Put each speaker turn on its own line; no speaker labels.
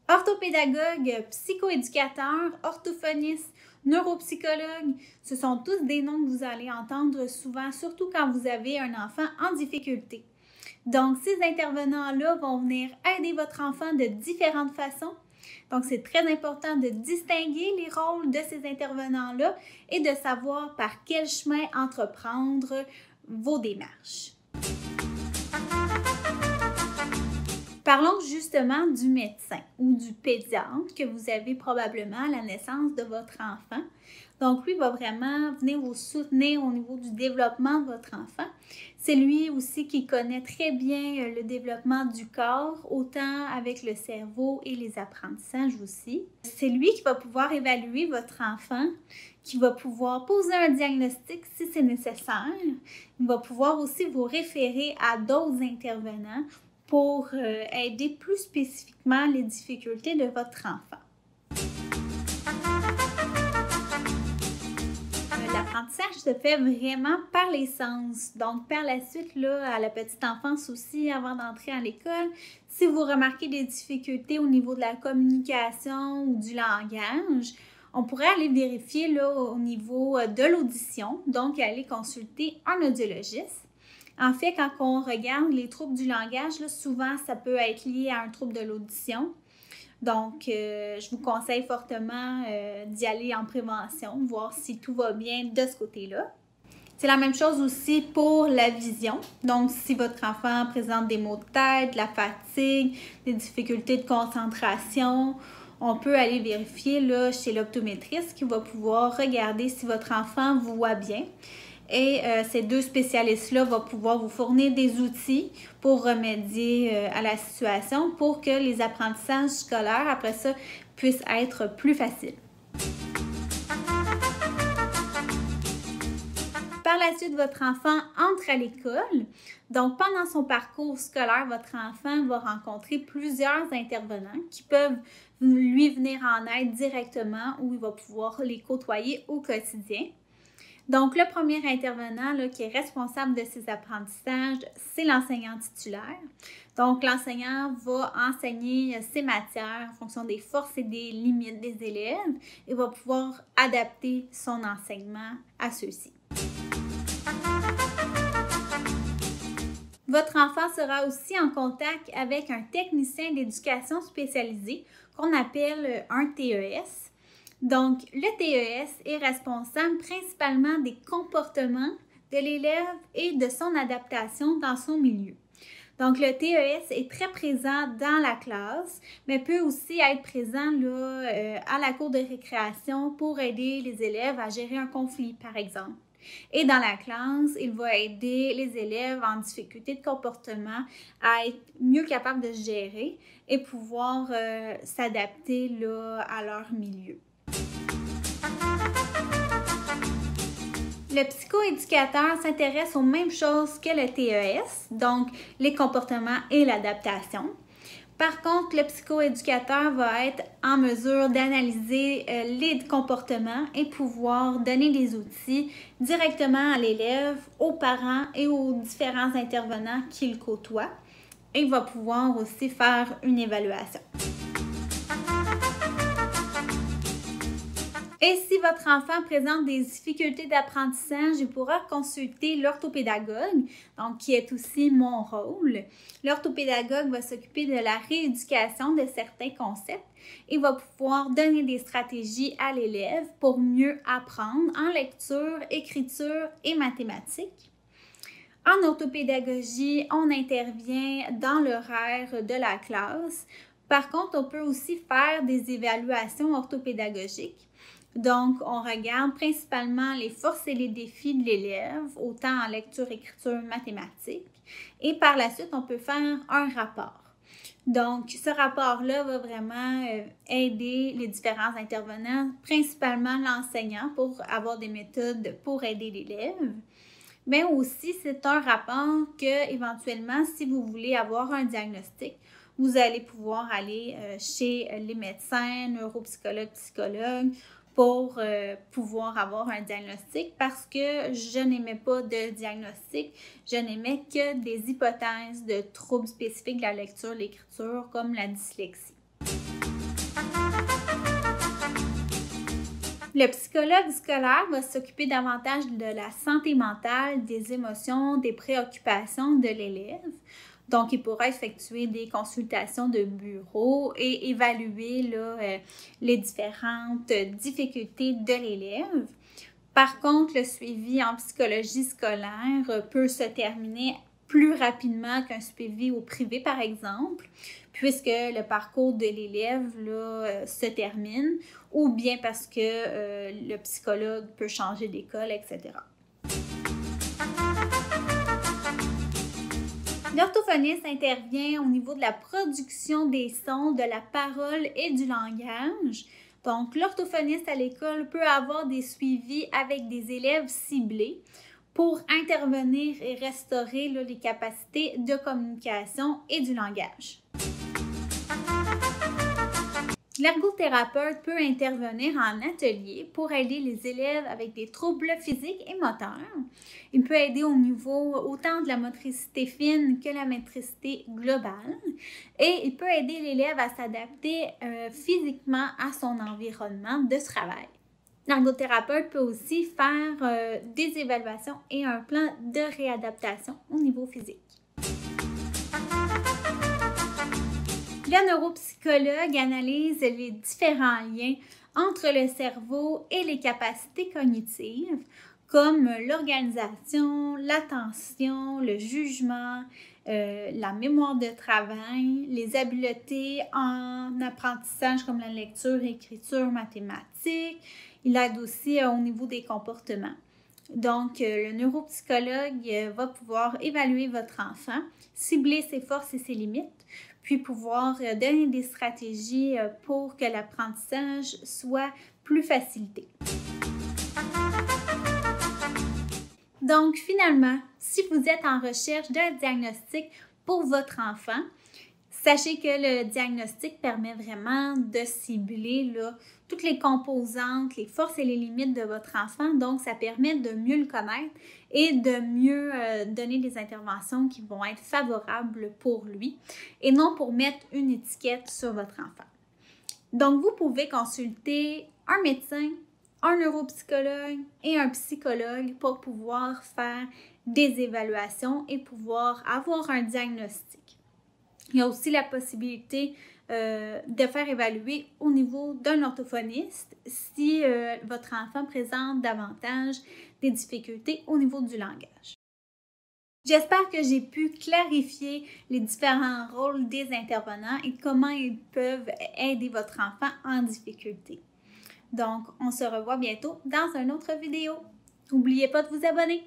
Orthopédagogue, psychoéducateur, orthophoniste, neuropsychologue, ce sont tous des noms que vous allez entendre souvent, surtout quand vous avez un enfant en difficulté. Donc, ces intervenants-là vont venir aider votre enfant de différentes façons. Donc, c'est très important de distinguer les rôles de ces intervenants-là et de savoir par quel chemin entreprendre vos démarches. Parlons justement du médecin ou du pédiatre que vous avez probablement à la naissance de votre enfant. Donc, lui va vraiment venir vous soutenir au niveau du développement de votre enfant. C'est lui aussi qui connaît très bien le développement du corps, autant avec le cerveau et les apprentissages aussi. C'est lui qui va pouvoir évaluer votre enfant, qui va pouvoir poser un diagnostic si c'est nécessaire. Il va pouvoir aussi vous référer à d'autres intervenants pour aider plus spécifiquement les difficultés de votre enfant. L'apprentissage se fait vraiment par les sens. Donc, par la suite, là, à la petite enfance aussi, avant d'entrer à l'école, si vous remarquez des difficultés au niveau de la communication ou du langage, on pourrait aller vérifier là, au niveau de l'audition, donc aller consulter un audiologiste. En fait, quand on regarde les troubles du langage, là, souvent, ça peut être lié à un trouble de l'audition. Donc, je vous conseille fortement d'y aller en prévention, voir si tout va bien de ce côté-là. C'est la même chose aussi pour la vision. Donc, si votre enfant présente des maux de tête, de la fatigue, des difficultés de concentration, on peut aller vérifier là, chez l'optométriste qui va pouvoir regarder si votre enfant voit bien. Et ces deux spécialistes-là vont pouvoir vous fournir des outils pour remédier à la situation pour que les apprentissages scolaires, après ça, puissent être plus faciles. Par la suite, votre enfant entre à l'école. Donc, pendant son parcours scolaire, votre enfant va rencontrer plusieurs intervenants qui peuvent lui venir en aide directement ou il va pouvoir les côtoyer au quotidien. Donc, le premier intervenant là, qui est responsable de ces apprentissages, c'est l'enseignant titulaire. Donc, l'enseignant va enseigner ses matières en fonction des forces et des limites des élèves et va pouvoir adapter son enseignement à ceux-ci. Votre enfant sera aussi en contact avec un technicien d'éducation spécialisé qu'on appelle un TES. Donc, le TES est responsable principalement des comportements de l'élève et de son adaptation dans son milieu. Donc, le TES est très présent dans la classe, mais peut aussi être présent là, à la cour de récréation pour aider les élèves à gérer un conflit, par exemple. Et dans la classe, il va aider les élèves en difficulté de comportement à être mieux capables de se gérer et pouvoir s'adapter là, à leur milieu. Le psychoéducateur s'intéresse aux mêmes choses que le TES, donc les comportements et l'adaptation. Par contre, le psychoéducateur va être en mesure d'analyser les comportements et pouvoir donner des outils directement à l'élève, aux parents et aux différents intervenants qu'il côtoie. Et il va pouvoir aussi faire une évaluation. Et si votre enfant présente des difficultés d'apprentissage, il pourra consulter l'orthopédagogue, donc qui est aussi mon rôle. L'orthopédagogue va s'occuper de la rééducation de certains concepts et va pouvoir donner des stratégies à l'élève pour mieux apprendre en lecture, écriture et mathématiques. En orthopédagogie, on intervient dans l'horaire de la classe. Par contre, on peut aussi faire des évaluations orthopédagogiques. Donc, on regarde principalement les forces et les défis de l'élève, autant en lecture, écriture, mathématiques. Et par la suite, on peut faire un rapport. Donc, ce rapport-là va vraiment aider les différents intervenants, principalement l'enseignant, pour avoir des méthodes pour aider l'élève. Mais aussi, c'est un rapport que, éventuellement, si vous voulez avoir un diagnostic, vous allez pouvoir aller chez les médecins, neuropsychologues, psychologues, pour pouvoir avoir un diagnostic parce que je n'émets pas de diagnostic, je n'émets que des hypothèses de troubles spécifiques de la lecture, l'écriture, comme la dyslexie. Le psychologue scolaire va s'occuper davantage de la santé mentale, des émotions, des préoccupations de l'élève. Donc, il pourra effectuer des consultations de bureau et évaluer les différentes difficultés de l'élève. Par contre, le suivi en psychologie scolaire peut se terminer plus rapidement qu'un suivi au privé, par exemple, puisque le parcours de l'élève se termine, ou bien parce que le psychologue peut changer d'école, etc. L'orthophoniste intervient au niveau de la production des sons, de la parole et du langage. Donc, l'orthophoniste à l'école peut avoir des suivis avec des élèves ciblés pour intervenir et restaurer les capacités de communication et du langage. L'ergothérapeute peut intervenir en atelier pour aider les élèves avec des troubles physiques et moteurs. Il peut aider au niveau autant de la motricité fine que la motricité globale. Et il peut aider l'élève à s'adapter physiquement à son environnement de travail. L'ergothérapeute peut aussi faire des évaluations et un plan de réadaptation au niveau physique. Le neuropsychologue analyse les différents liens entre le cerveau et les capacités cognitives, comme l'organisation, l'attention, le jugement, la mémoire de travail, les habiletés en apprentissage comme la lecture, écriture, mathématiques. Il aide aussi au niveau des comportements. Donc, le neuropsychologue va pouvoir évaluer votre enfant, cibler ses forces et ses limites, puis pouvoir donner des stratégies pour que l'apprentissage soit plus facilité. Donc, finalement, si vous êtes en recherche d'un diagnostic pour votre enfant, sachez que le diagnostic permet vraiment de cibler toutes les composantes, les forces et les limites de votre enfant. Donc, ça permet de mieux le connaître et de mieux donner des interventions qui vont être favorables pour lui et non pour mettre une étiquette sur votre enfant. Donc, vous pouvez consulter un médecin, un neuropsychologue et un psychologue pour pouvoir faire des évaluations et pouvoir avoir un diagnostic. Il y a aussi la possibilité de faire évaluer au niveau d'un orthophoniste si votre enfant présente davantage des difficultés au niveau du langage. J'espère que j'ai pu clarifier les différents rôles des intervenants et comment ils peuvent aider votre enfant en difficulté. Donc, on se revoit bientôt dans une autre vidéo. N'oubliez pas de vous abonner.